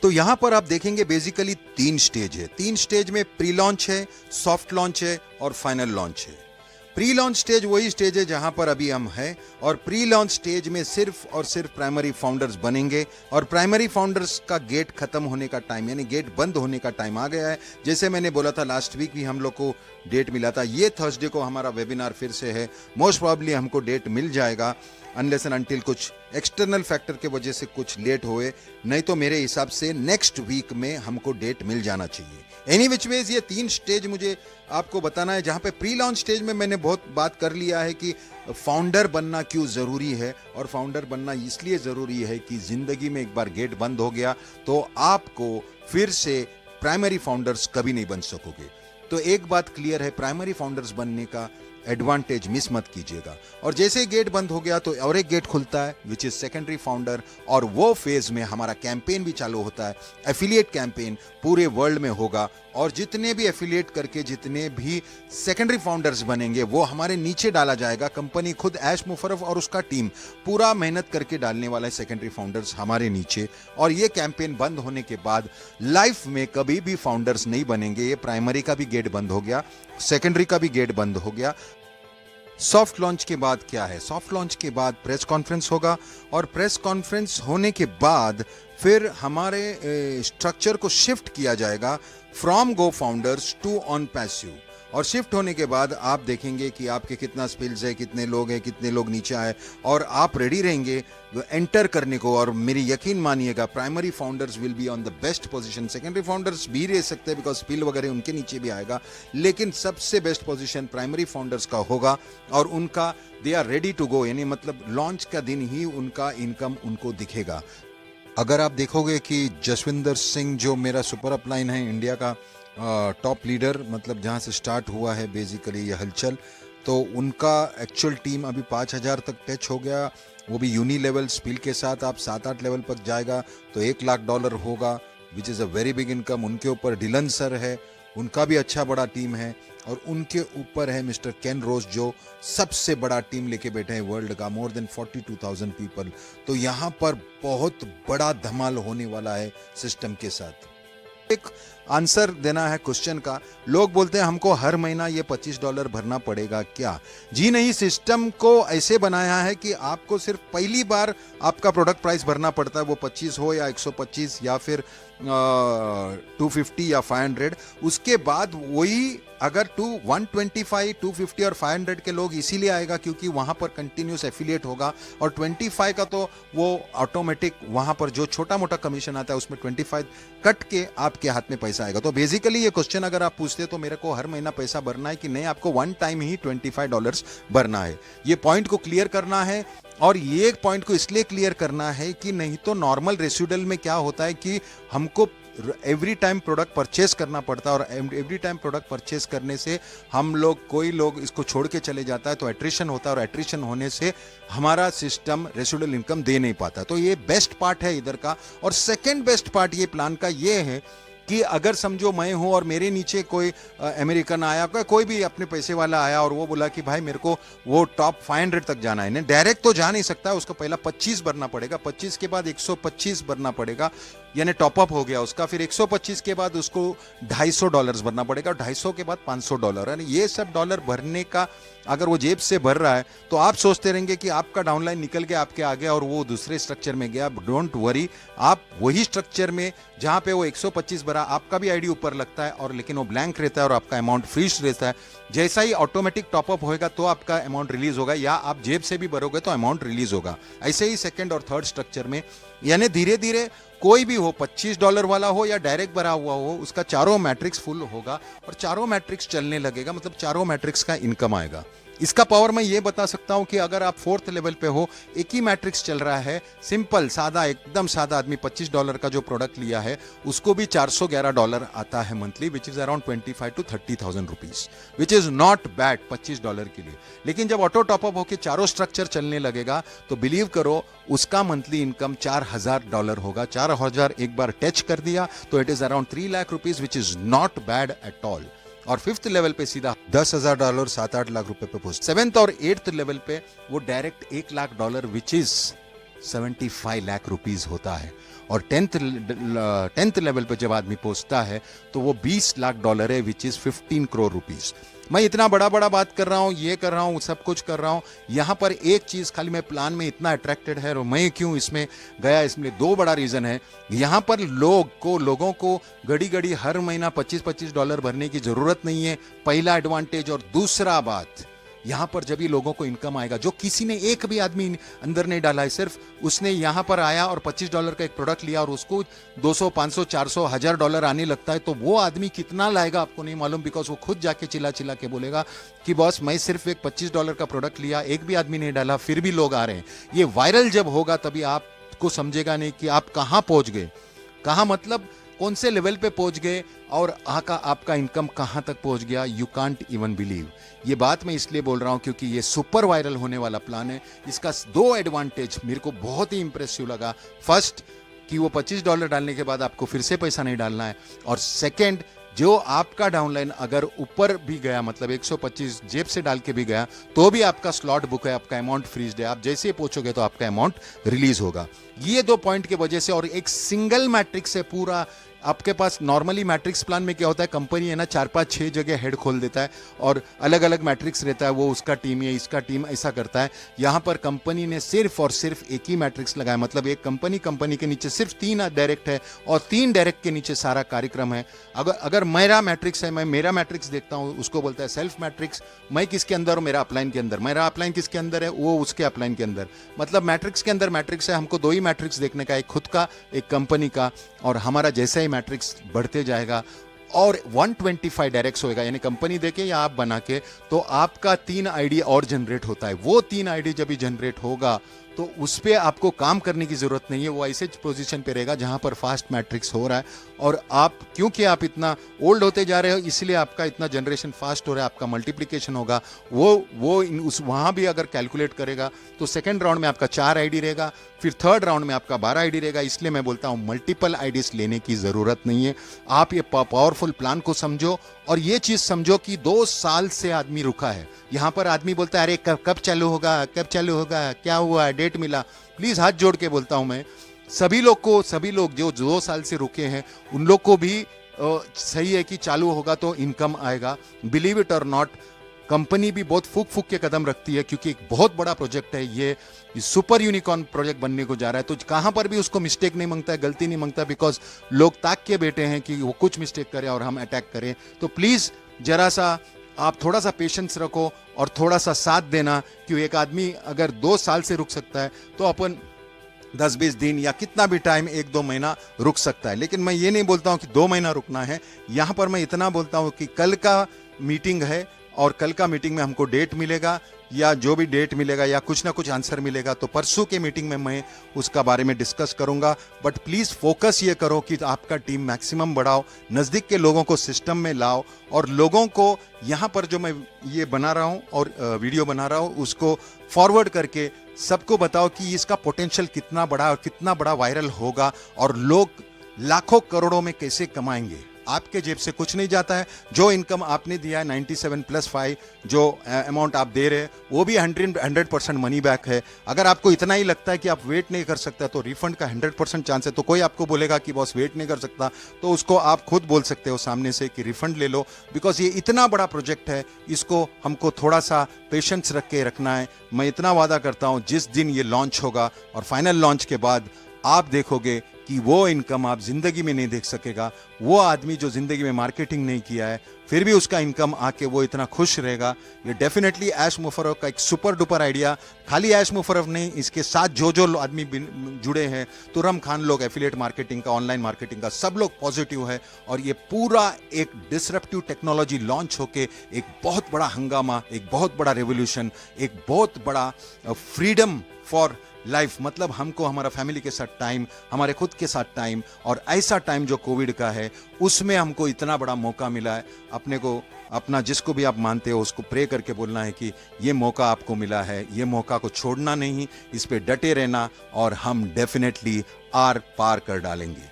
तो यहां पर आप देखेंगे बेसिकली 3 स्टेज है। 3 स्टेज में प्री लॉन्च है, सॉफ्ट लॉन्च है और फाइनल लॉन्च है। प्री लॉन्च स्टेज वही स्टेज है जहां पर अभी हम हैं, और प्री लॉन्च स्टेज में सिर्फ और सिर्फ प्राइमरी फाउंडर्स बनेंगे, और प्राइमरी फाउंडर्स का गेट खत्म होने का टाइम, यानी गेट बंद होने का टाइम आ गया है। जैसे मैंने बोला था लास्ट वीक भी हम लोग को डेट मिला था, ये थर्सडे को हमारा वेबिनार फिर से है। मोस्ट प्रॉब्ली हमको डेट मिल जाएगा अनलेस एंड अनटिल कुछ एक्सटर्नल फैक्टर के वजह से कुछ लेट हुए, नहीं तो मेरे हिसाब से नेक्स्ट वीक में हमको डेट मिल जाना चाहिए। एनी विच वेज ये 3 स्टेज मुझे आपको बताना है, जहां पे प्री लॉन्च स्टेज में मैंने बहुत बात कर लिया है कि फाउंडर बनना क्यों ज़रूरी है, और फाउंडर बनना इसलिए ज़रूरी है कि ज़िंदगी में एक बार गेट बंद हो गया तो आपको फिर से प्राइमरी फाउंडर्स कभी नहीं बन सकोगे। तो एक बात क्लियर है, प्राइमरी फाउंडर्स बनने का एडवांटेज मिस मत कीजिएगा। और जैसे गेट बंद हो गया तो और एक गेट खुलता है विच इज सेकेंडरी फाउंडर, और वो फेज में हमारा कैंपेन भी चालू होता है। एफिलिएट कैंपेन पूरे वर्ल्ड में होगा, और जितने भी एफिलिएट करके जितने भी सेकेंडरी फाउंडर्स बनेंगे वो हमारे नीचे डाला जाएगा। कंपनी खुद ऐश मुफर्रफ और उसका टीम पूरा मेहनत करके डालने वाला है सेकेंडरी फाउंडर्स हमारे नीचे। और ये कैंपेन बंद होने के बाद लाइफ में कभी भी फाउंडर्स नहीं बनेंगे। ये प्राइमरी का भी गेट बंद हो गया, सेकेंडरी का भी गेट बंद हो गया। सॉफ्ट लॉन्च के बाद क्या है? सॉफ्ट लॉन्च के बाद प्रेस कॉन्फ्रेंस होगा, और प्रेस कॉन्फ्रेंस होने के बाद फिर हमारे स्ट्रक्चर को शिफ्ट किया जाएगा from go founders to on passive. और शिफ्ट होने के बाद आप देखेंगे कि आपके कितना स्पिल्स है, कितने लोग हैं, कितने लोग नीचे आए, और आप रेडी रहेंगे एंटर करने को। और मेरी यकीन मानिएगा primary founders will be on the best position. Secondary founders भी रह सकते हैं बिकॉज स्पिल वगैरह उनके नीचे भी आएगा, लेकिन सबसे बेस्ट पोजीशन प्राइमरी फाउंडर्स का होगा, और उनका they are ready to go, यानी मतलब लॉन्च का दिन ही उनका इनकम उनको दिखेगा। अगर आप देखोगे कि जसविंदर सिंह जो मेरा सुपर अपलाइन है इंडिया का टॉप लीडर, मतलब जहाँ से स्टार्ट हुआ है बेसिकली ये हलचल, तो उनका एक्चुअल टीम अभी 5000 तक टच हो गया, वो भी यूनी लेवल स्पिल के साथ। आप 7-8 लेवल पर जाएगा तो $1 लाख होगा, which is a very big income. उनके ऊपर डिलन सर है, उनका भी अच्छा बड़ा टीम है, और उनके ऊपर है मिस्टर केन रोज जो सबसे बड़ा टीम लेके बैठे हैं वर्ल्ड का, मोर देन 42,000 पीपल। तो यहाँ पर बहुत बड़ा धमाल होने वाला है सिस्टम के साथ। एक आंसर देना है क्वेश्चन का। लोग बोलते हैं हमको हर महीना ये $25 भरना पड़ेगा क्या? जी नहीं, सिस्टम को ऐसे बनाया है कि आपको सिर्फ पहली बार आपका प्रोडक्ट प्राइस भरना पड़ता है, वो 25 हो या 125 या फिर 250 या 500। उसके बाद वही अगर 125, 250 और 500 के लोग इसीलिए आएगा क्योंकि वहां पर कंटिन्यूस एफिलिएट होगा, और 25 का तो वो ऑटोमेटिक वहां पर जो छोटा मोटा कमीशन आता है उसमें 25 कट के आपके हाथ में पैसा आएगा। तो बेसिकली ये क्वेश्चन अगर आप पूछते तो मेरे को हर महीना पैसा भरना है कि नहीं, आपको वन टाइम ही $25 भरना है। ये पॉइंट को क्लियर करना है, और ये पॉइंट को इसलिए क्लियर करना है कि नहीं तो नॉर्मल रेसिडुअल में क्या होता है कि हमको एवरी टाइम प्रोडक्ट परचेस करना पड़ता है, और एवरी टाइम प्रोडक्ट परचेस करने से हम लोग कोई लोग इसको छोड़ के चले जाता है तो एट्रिशन होता है, और एट्रिशन होने से हमारा सिस्टम रेसिडुअल इनकम दे नहीं पाता। तो ये बेस्ट पार्ट है इधर का। और सेकंड बेस्ट पार्ट ये प्लान का ये है कि अगर समझो मैं हूं और मेरे नीचे कोई अमेरिकन आया, कोई भी अपने पैसे वाला आया और वो बोला कि भाई मेरे को वो टॉप 500 तक जाना है, नहीं डायरेक्ट तो जा नहीं सकता, उसको पहला 25 भरना पड़ेगा, 25 के बाद 125 भरना पड़ेगा, यानी टॉपअप हो गया उसका। फिर 125 के बाद उसको $250 भरना पड़ेगा, 250 के बाद $500, यानी ये सब डॉलर भरने का अगर वो जेब से भर रहा है तो आप सोचते रहेंगे कि आपका डाउनलाइन निकल के आपके आगे और वो दूसरे स्ट्रक्चर में गया। डोंट वरी, आप वही स्ट्रक्चर में जहां पे वो 125 भरा, आपका भी आईडी ऊपर लगता है, और लेकिन वो ब्लैंक रहता है और आपका अमाउंट फ्रीज रहता है। जैसा ही ऑटोमेटिक टॉपअप होएगा तो आपका अमाउंट रिलीज होगा, या आप जेब से भी भरोगे तो अमाउंट रिलीज होगा। ऐसे ही सेकंड और थर्ड स्ट्रक्चर में, यानी धीरे धीरे कोई भी हो, $25 वाला हो या डायरेक्ट भरा हुआ हो, उसका चारों मैट्रिक्स फुल होगा और चारों मैट्रिक्स चलने लगेगा, मतलब चारों मैट्रिक्स का इनकम आएगा। इसका पावर मैं ये बता सकता हूं कि अगर आप 4th लेवल पे हो, एक ही मैट्रिक्स चल रहा है, सिंपल सादा, एकदम सादा आदमी $25 का जो प्रोडक्ट लिया है उसको भी $411 आता है monthly, which is around 25,000 to 30,000 rupees, which is not bad $25 के लिए। लेकिन जब ऑटो टॉपअप होकर चारों स्ट्रक्चर चलने लगेगा तो बिलीव करो उसका मंथली इनकम $4,000 होगा। 4,000 एक बार टच कर दिया तो it is around 3 lakh rupees, which is not bad at all. और 5th लेवल पे सीधा $10,000 7-8 लाख रुपए पे पहुंच। 7th और 8th लेवल पे वो direct $1 lakh, which is 75 lakh rupees होता है। और टेंथ लेवल पे जब आदमी पहुंचता है तो वो $20 लाख है, विच इज 15 करोड़ रुपीस। मैं इतना बड़ा बड़ा बात कर रहा हूँ, ये कर रहा हूँ, सब कुछ कर रहा हूँ। यहाँ पर एक चीज खाली मैं प्लान में इतना अट्रैक्टेड है और मैं क्यों इसमें गया, इसमें दो बड़ा रीजन है। यहाँ पर लोगों को घड़ी घड़ी हर महीना $25-25 भरने की जरूरत नहीं है, पहला एडवांटेज। और दूसरा बात, यहाँ पर जब भी लोगों को इनकम आएगा, जो किसी ने एक भी आदमी अंदर नहीं डाला है, सिर्फ उसने यहाँ पर आया और $25 का एक प्रोडक्ट लिया और उसको 200, 500, 400, $1000 आने लगता है, तो वो आदमी कितना लाएगा आपको नहीं मालूम, बिकॉज वो खुद जाके चिल्ला चिल्ला के बोलेगा कि बॉस मैं सिर्फ एक $25 का प्रोडक्ट लिया, एक भी आदमी नहीं डाला, फिर भी लोग आ रहे हैं। ये वायरल जब होगा तभी आपको समझेगा नहीं कि आप कहाँ पहुंच गए, कहाँ मतलब कौन से लेवल पे पहुंच गए और आपका इनकम कहां तक पहुंच गया। You can't even believe. ये बात मैं इसलिए बोल रहा हूं क्योंकि ये सुपर वायरल होने वाला प्लान है। इसका दो एडवांटेज मेरे को बहुत ही इंप्रेसिव लगा। फर्स्ट कि वो $25 डालने के बाद आपको फिर से पैसा नहीं डालना है, और सेकेंड जो आपका डाउनलाइन अगर ऊपर भी गया, मतलब 125 जेब से डाल के भी गया, तो भी आपका स्लॉट बुक है, आपका अमाउंट फ्रीज है, आप जैसे ही पहुंचोगे तो आपका अमाउंट रिलीज होगा। ये दो पॉइंट की वजह से, और एक सिंगल मैट्रिक्स से पूरा आपके पास। नॉर्मली मैट्रिक्स प्लान में क्या होता है, कंपनी है ना 4-5-6 जगह हेड खोल देता है और अलग अलग मैट्रिक्स रहता है, वो उसका टीम या इसका टीम ऐसा करता है। यहाँ पर कंपनी ने सिर्फ और सिर्फ एक ही मैट्रिक्स लगाया, मतलब एक कंपनी के नीचे सिर्फ 3 डायरेक्ट है और 3 डायरेक्ट के नीचे सारा कार्यक्रम है। अगर मेरा मैट्रिक्स है, मैं मेरा मैट्रिक्स देखता हूँ, उसको बोलता है सेल्फ मैट्रिक्स। मैं किसके अंदर हूँ, मेरा अपलाइन के अंदर। मेरा अपलाइन किसके अंदर है, वो उसके अपलाइन के अंदर। मतलब मैट्रिक्स के अंदर मैट्रिक्स है, हमको 2 ही मैट्रिक्स देखने का, एक खुद का, एक कंपनी का। और हमारा जैसा ही मैट्रिक्स बढ़ते जाएगा और 125 डायरेक्ट्स होएगा, यानी कंपनी देके या आप बना के, तो आपका 3 आईडी और जनरेट होता है। वो 3 आईडी जब भी जनरेट होगा तो उस पर आपको काम करने की जरूरत नहीं है, वो ऐसे पोजीशन पे रहेगा जहां पर फास्ट मैट्रिक्स हो रहा है। और आप क्योंकि आप इतना ओल्ड होते जा रहे हो, इसलिए आपका इतना जनरेशन फास्ट हो रहा है, आपका मल्टीप्लिकेशन होगा। उस वहां भी अगर कैलकुलेट करेगा तो सेकेंड राउंड में आपका 4 आईडी रहेगा, फिर थर्ड राउंड में आपका 12 आईडी रहेगा। इसलिए मैं बोलता हूं मल्टीपल आईडीज लेने की जरूरत नहीं है। आप ये पावरफुल प्लान को समझो और ये चीज समझो कि 2 साल से आदमी रुका है। यहां पर आदमी बोलता है अरे कब चालू होगा, कब चालू होगा, क्या हुआ, डेट मिला। प्लीज हाथ जोड़ के बोलता हूं मैं, सभी लोग जो 2 साल से रुके हैं उन लोग को भी सही है कि चालू होगा तो इनकम आएगा। बिलीव इट और नॉट, कंपनी भी बहुत फूक के कदम रखती है क्योंकि एक बहुत बड़ा प्रोजेक्ट है ये सुपर यूनिकॉर्न प्रोजेक्ट बनने को जा रहा है। तो कहां पर भी उसको मिस्टेक नहीं मांगता है, गलती नहीं मांगता, बिकॉज लोग ताक के बैठे हैं कि वो कुछ मिस्टेक करे और हम अटैक करें। तो प्लीज जरा सा आप थोड़ा सा पेशेंस रखो और थोड़ा सा साथ देना, कि एक आदमी अगर 2 साल से रुक सकता है तो अपन 10-20 दिन या कितना भी टाइम 1-2 महीना रुक सकता है। लेकिन मैं ये नहीं बोलता हूं कि 2 महीना रुकना है। यहां पर मैं इतना बोलता हूं कि कल का मीटिंग है और कल का मीटिंग में हमको डेट मिलेगा, या जो भी डेट मिलेगा या कुछ ना कुछ आंसर मिलेगा, तो परसों के मीटिंग में मैं उसका बारे में डिस्कस करूंगा। बट प्लीज फोकस ये करो कि आपका टीम मैक्सिमम बढ़ाओ, नजदीक के लोगों को सिस्टम में लाओ, और लोगों को यहाँ पर जो मैं ये बना रहा हूँ और वीडियो बना रहा हूँ उसको फॉरवर्ड करके सबको बताओ कि इसका पोटेंशियल कितना बड़ा और कितना बड़ा वायरल होगा, और लोग लाखों करोड़ों में कैसे कमाएंगे। आपके जेब से कुछ नहीं जाता है। जो इनकम आपने दिया है 97+5 जो अमाउंट आप दे रहे हैं, वो भी 100% मनी बैक है। अगर आपको इतना ही लगता है कि आप वेट नहीं कर सकता तो रिफंड का 100% चांस है। तो कोई आपको बोलेगा कि बॉस वेट नहीं कर सकता, तो उसको आप खुद बोल सकते हो सामने से कि रिफंड ले लो, बिकॉज ये इतना बड़ा प्रोजेक्ट है, इसको हमको थोड़ा सा पेशेंस रख के रखना है। मैं इतना वादा करता हूँ जिस दिन ये लॉन्च होगा और फाइनल लॉन्च के बाद आप देखोगे कि वो इनकम आप जिंदगी में नहीं देख सकेगा। वो आदमी जो जिंदगी में मार्केटिंग नहीं किया है फिर भी उसका इनकम आके वो इतना खुश रहेगा। ये डेफिनेटली ऐश मुफर्रफ का एक सुपर डुपर आइडिया। खाली ऐश मुफर्रफ नहीं, इसके साथ जो आदमी जुड़े हैं, तुरम खान लोग एफिलिएट मार्केटिंग का, ऑनलाइन मार्केटिंग का, सब लोग पॉजिटिव है। और ये पूरा एक डिसरप्टिव टेक्नोलॉजी लॉन्च होके एक बहुत बड़ा हंगामा, एक बहुत बड़ा रेवोल्यूशन, एक बहुत बड़ा फ्रीडम फॉर लाइफ, मतलब हमको हमारा फैमिली के साथ टाइम, हमारे खुद के साथ टाइम, और ऐसा टाइम जो कोविड का है उसमें हमको इतना बड़ा मौका मिला है। अपने को अपना जिसको भी आप मानते हो उसको प्रे करके बोलना है कि ये मौका आपको मिला है, ये मौका को छोड़ना नहीं, इस पे डटे रहना, और हम डेफिनेटली आर पार कर डालेंगे।